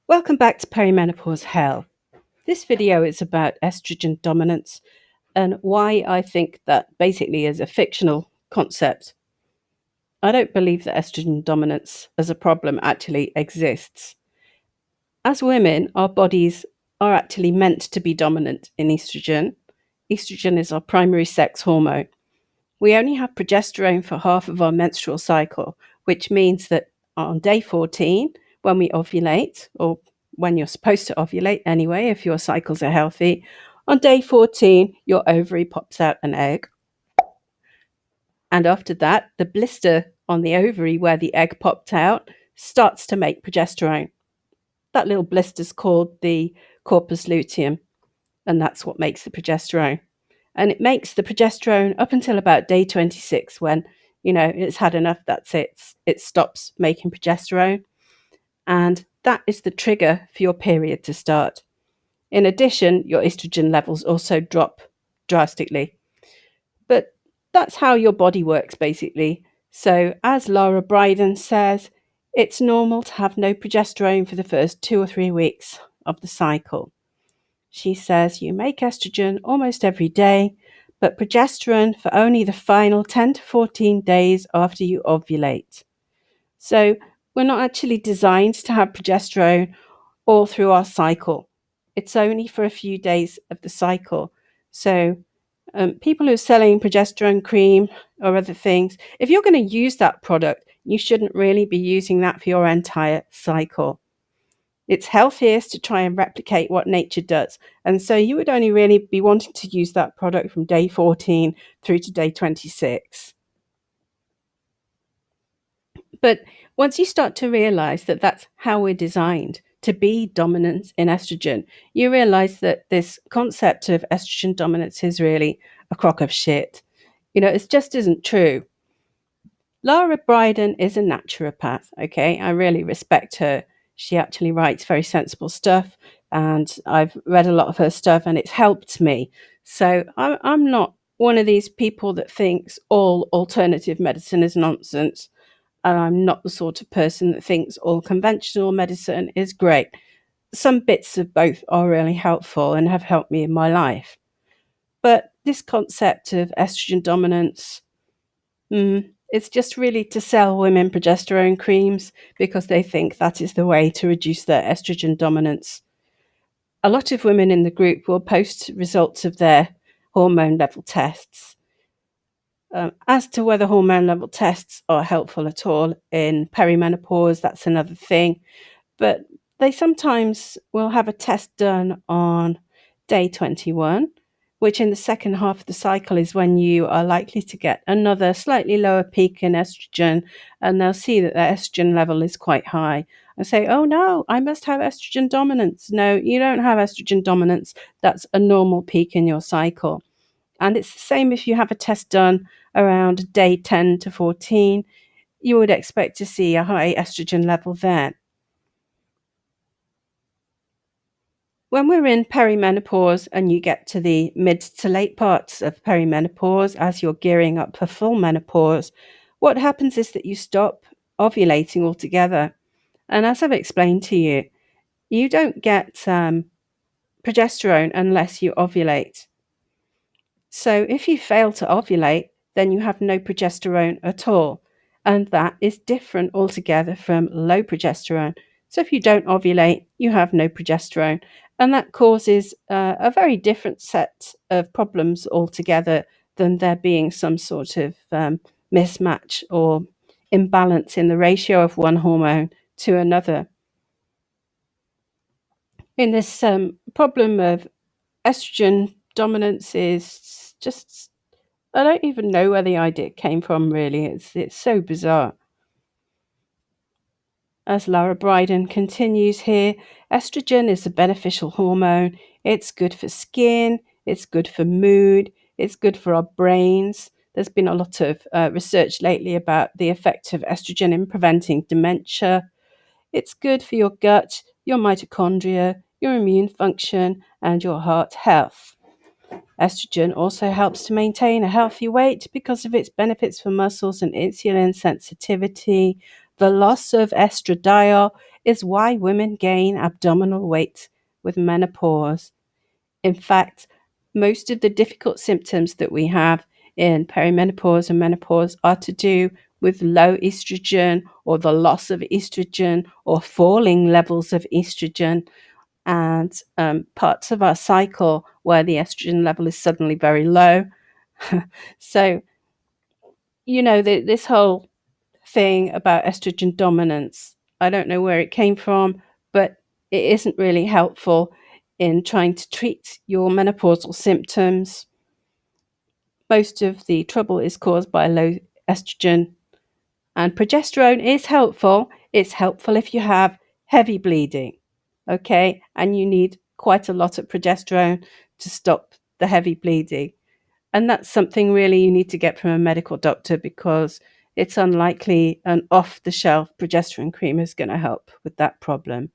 Welcome back to Perimenopause Hell. This video is about estrogen dominance and why I think that basically is a fictional concept. I don't believe that estrogen dominance as a problem actually exists. As women, our bodies are actually meant to be dominant in estrogen. Estrogen is our primary sex hormone. We only have progesterone for half of our menstrual cycle, which means that on day 14, when we ovulate, or when you're supposed to ovulate anyway, if your cycles are healthy, on day 14, your ovary pops out an egg. And after that, the blister on the ovary where the egg popped out starts to make progesterone. That little blister is called the corpus luteum, and that's what makes the progesterone. And it makes the progesterone up until about day 26 when, it's had enough, that's it. It stops making progesterone. And that is the trigger for your period to start. In addition, your estrogen levels also drop drastically. But that's how your body works, basically. So as Lara Briden says, it's normal to have no progesterone for the first 2 or 3 weeks of the cycle. She says you make estrogen almost every day, but progesterone for only the final 10 to 14 days after you ovulate. So we're not actually designed to have progesterone all through our cycle. It's only for a few days of the cycle. So people who are selling progesterone cream or other things, if you're going to use that product, you shouldn't really be using that for your entire cycle. It's healthiest to try and replicate what nature does. And so you would only really be wanting to use that product from day 14 through to day 26. But once you start to realize that that's how we're designed to be dominant in estrogen, you realize that this concept of estrogen dominance is really a crock of shit. It just isn't true. Lara Briden is a naturopath, okay? I really respect her. She actually writes very sensible stuff, and I've read a lot of her stuff, and it's helped me. So I'm not one of these people that thinks all alternative medicine is nonsense, and I'm not the sort of person that thinks all conventional medicine is great. Some bits of both are really helpful and have helped me in my life. But this concept of estrogen dominance, it's just really to sell women progesterone creams because they think that is the way to reduce their estrogen dominance. A lot of women in the group will post results of their hormone level tests. As to whether hormone level tests are helpful at all in perimenopause, that's another thing. But they sometimes will have a test done on day 21, which in the second half of the cycle is when you are likely to get another slightly lower peak in estrogen, and they'll see that their estrogen level is quite high and say, oh no, I must have estrogen dominance. No, you don't have estrogen dominance. That's a normal peak in your cycle. And it's the same if you have a test done around day 10 to 14, you would expect to see a high estrogen level then. When we're in perimenopause and you get to the mid to late parts of perimenopause, as you're gearing up for full menopause, what happens is that you stop ovulating altogether. And as I've explained to you, you don't get progesterone unless you ovulate. So if you fail to ovulate, then you have no progesterone at all. And that is different altogether from low progesterone. So if you don't ovulate, you have no progesterone. And that causes a very different set of problems altogether than there being some sort of mismatch or imbalance in the ratio of one hormone to another. In this problem of estrogen dominance is just, I don't even know where the idea came from, really. It's so bizarre. As Lara Briden continues here, estrogen is a beneficial hormone. It's good for skin, it's good for mood, it's good for our brains. There's been a lot of research lately about the effect of estrogen in preventing dementia. It's good for your gut, your mitochondria, your immune function, and your heart health. Estrogen also helps to maintain a healthy weight because of its benefits for muscles and insulin sensitivity, The loss of estradiol is why women gain abdominal weight with menopause. In fact, most of the difficult symptoms that we have in perimenopause and menopause are to do with low estrogen or the loss of estrogen or falling levels of estrogen, and parts of our cycle where the estrogen level is suddenly very low. So, this whole thing about estrogen dominance, I don't know where it came from, but it isn't really helpful in trying to treat your menopausal symptoms. Most of the trouble is caused by low estrogen, and progesterone is helpful. It's helpful if you have heavy bleeding, okay? And you need quite a lot of progesterone to stop the heavy bleeding. And that's something really you need to get from a medical doctor, because it's unlikely an off-the-shelf progesterone cream is going to help with that problem.